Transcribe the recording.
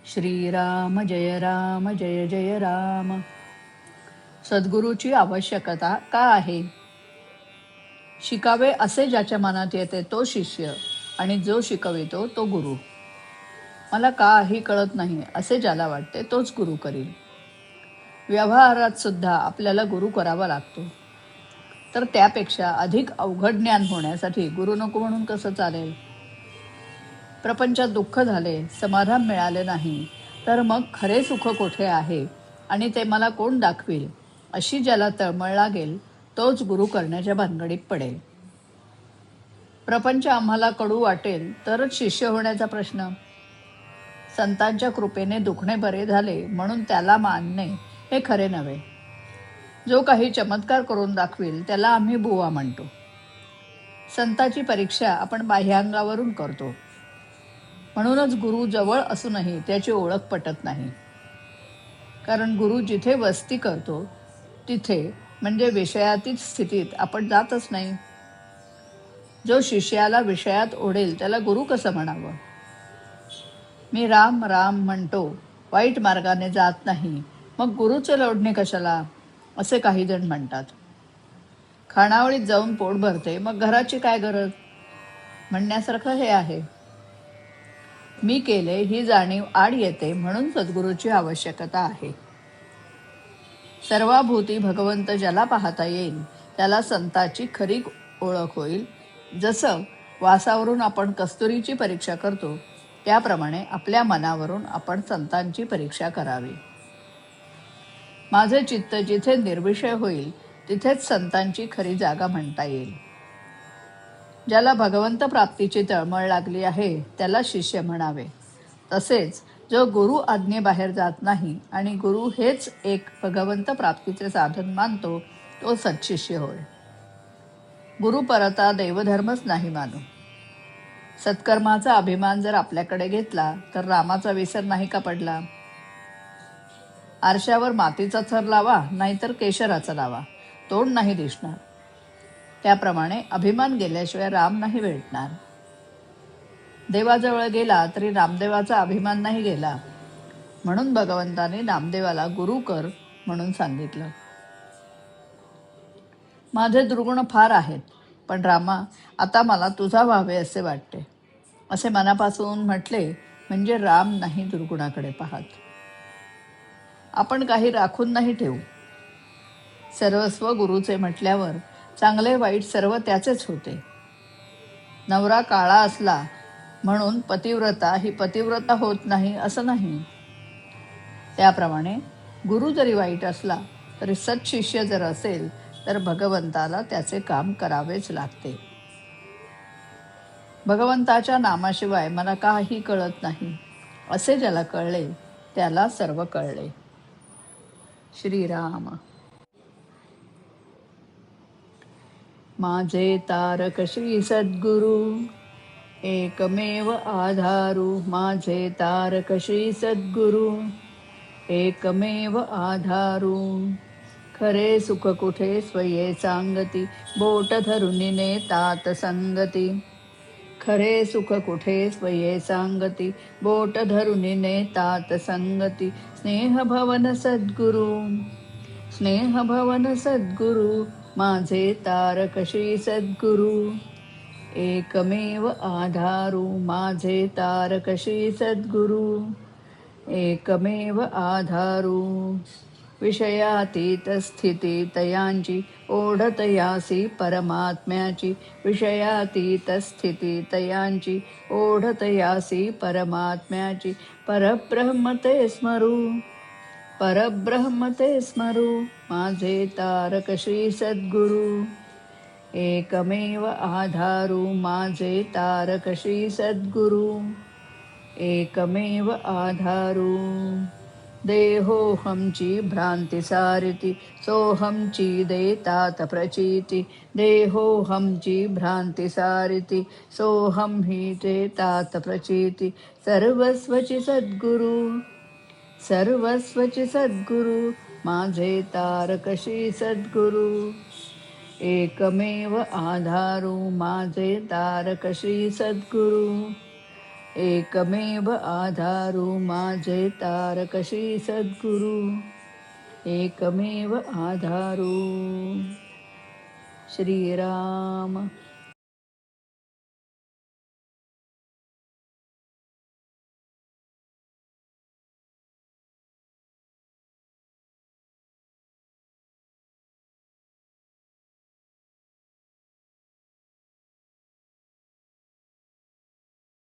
श्रीराम जय जय राम. सद्गुरूची आवश्यकता का आहे? शिकावे असे ज्याच्या मनात येते तो शिष्य आणि जो शिकवितो तो गुरु. मला काही कळत नाही असे ज्याला वाटते तोच गुरु करील. व्यवहारात सुद्धा आपल्याला गुरु करावा लागतो, तर त्यापेक्षा अधिक अवघड ज्ञान होण्यासाठी गुरु नको म्हणून कसं चालेल? प्रपंचात दुःख झाले, समाधान मिळाले नाही, तर मग खरे सुख कोठे आहे आणि ते मला कोण दाखवील, अशी ज्याला तळमळ लागेल तोच गुरु करण्याच्या भानगडीत पडेल. प्रपंच आम्हाला कडू वाटेल तरच शिष्य होण्याचा प्रश्न. संतांच्या कृपेने दुखणे बरे झाले म्हणून त्याला मानणे हे खरे नव्हे. जो काही चमत्कार करून दाखवील त्याला आम्ही बुवा म्हणतो. संताची परीक्षा आपण बाह्यांगावरून करतो, म्हणूनच गुरु जवळ असूनही त्याची ओळख पटत नाही. कारण गुरु जिथे वस्ती करतो तिथे म्हणजे विषयातीत स्थितीत आपण जातच नाही. जो शिष्याला विषयात ओढेल त्याला गुरु कसं म्हणावं? मी राम राम म्हणतो, वाईट मार्गाने जात नाही, मग गुरुचं लोढणे कशाला, असे काही जण म्हणतात. खानावळीत जाऊन पोट भरते, मग घराची काय गरज म्हणण्यासारखं हे आहे. मी केले ही जाणीव आड येते म्हणून सद्गुरूची आवश्यकता आहे. सर्वाभूती भगवंत ज्याला पाहता येईल त्याला संताची खरी ओळख होईल. जसं वासावरून आपण कस्तुरीची परीक्षा करतो त्याप्रमाणे आपल्या मनावरून आपण संतांची परीक्षा करावी. माझे चित्त जिथे निर्विषय होईल तिथेच संतांची खरी जागा म्हणता येईल. ज्याला भगवंत प्राप्तीची तळमळ लागली आहे त्याला शिष्य म्हणावे. तसेच जो गुरु आज्ञेबाहेर जात नाही आणि गुरु हेच एक भगवंत प्राप्तीचे साधन मानतो तो सत्शिष्य होय. गुरु परता देवधर्मच नाही मानू. सत्कर्माचा अभिमान जर आपल्याकडे घेतला तर रामाचा विसर नाही का पडला? आरशावर मातीचा थर लावा नाहीतर केशराचा लावा, तोंड नाही दिसणार. त्याप्रमाणे अभिमान गेल्याशिवाय राम नाही भेटणार. देवाजवळ गेला तरी नामदेवाचा अभिमान नाही गेला, म्हणून भगवंताने नामदेवाला गुरु कर म्हणून सांगितलं. माझे दुर्गुण फार आहेत, पण रामा आता मला तुझा व्हावे असे वाटते, असे मनापासून म्हटले म्हणजे राम नाही दुर्गुणाकडे पाहत. आपण काही राखून नाही ठेवू. सर्वस्व गुरुचे म्हटल्यावर चांगले वाईट सर्व त्याचेच होते. नवरा काळा असला म्हणून पतिव्रता ही पतिव्रता होत नाही असं नाही. त्याप्रमाणे गुरु जरी वाईट असला तरी सत्शिष्य जर असेल तर भगवंताला त्याचे काम करावेच लागते. भगवंताच्या नामाशिवाय मला काही कळत नाही असे ज्याला कळले त्याला सर्व कळले. श्रीराम. माझे तारक श्री सद्गुरु एकमेव आधारू. माझे तारक श्री सद्गुरु एकमेव आधारू. खरे सुख कुठे स्वये सांगती, बोट धरून नेतात संगती. खरे सुख कुठे स्वये सांगती, बोट धरून नेतात संगती. स्नेहभवन सद्गुरु, स्नेहभवन सद्गुरु. माझे तारक श्री सद्गुरु एकमेव आधारू. माझे तारक श्री सद्गुरु एकमेव आधारू. विषयातीत स्थिती तयांची ओढत यासी परमात्म्याची. विषयातीत स्थिती तयांची ओढत यासी परमात्म्याची. परब्रह्म ते स्मरू, परब्रह्म ते स्मरू. माझे तारक श्री सद्गुरु एकमेव आधारू. माझे तारक श्री सद्गुरु एकमेव आधारू. देहोहमची भ्रांती सारिती, सोहमची देतात प्रचिती. देहोहमची भ्रांती सारिती, सोहम ही देतात प्रचिती. सर्वस्वची सद्गुरु, सर्वस्वची सद्गुरु. माझे तारक श्री सद्गुरु एकमेव आधारू. माझे तारक श्री सद्गुरु एकमेव आधारू माझे तारकशी सद्गुरु, एकमेव आधारू. श्रीराम